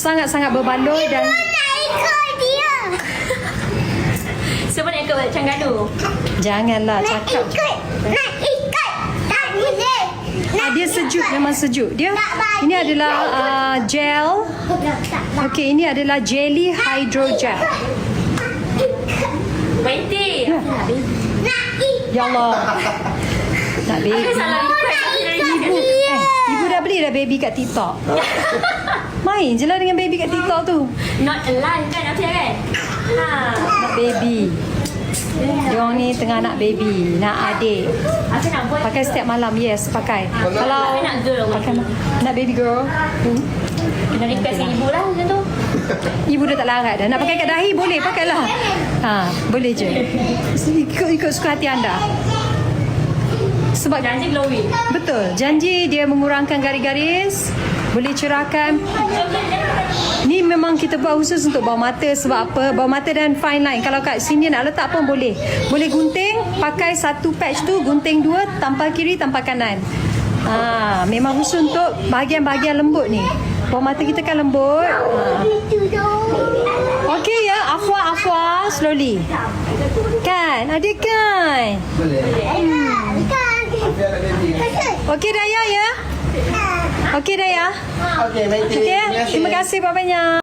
sangat-sangat berbaloi dan ikut dia. Siapa nak ikut macam gaduh? janganlah cakap. Nak ikut. Tak boleh. Dia sejuk, memang sejuk. Dia ini adalah gel. Okey, ini adalah jelly hydrogel. Berhenti. Nak ikut. Ya Allah. Nak baby. Saya salah request. Ibu dah beli dah baby kat TikTok. Main je lah dengan baby kat TikTok tu. Not alive kan Afia kan? Ha. Nak baby. Diorang ni tengah nak baby, nak adik. Afia nak boy. Pakai setiap malam, yes, pakai. Kalau Afia nak girl. pakai nak baby girl. Kena request dengan ibu lah macam tu. Ibu dah tak larat dah. Nak pakai kat dahi boleh, pakailah. Boleh je. Ikut suka hati anda. Sebab Janji glowing. betul, janji dia mengurangkan garis-garis, boleh cerahkan. Ni memang kita buat khusus untuk bawah mata. Sebab apa? Bawah mata dan fine line. Kalau kat sini nak letak pun boleh. Boleh gunting, pakai satu patch tu, gunting dua, tampal kiri, tampal kanan. Memang khusus untuk bahagian-bahagian lembut ni. Bawah mata kita kan lembut. Okey ya, Afwa, slowly. Kan? Adik kan? Okey Daya ya? Okey Daya? Okey, baik. Okey, terima kasih banyak.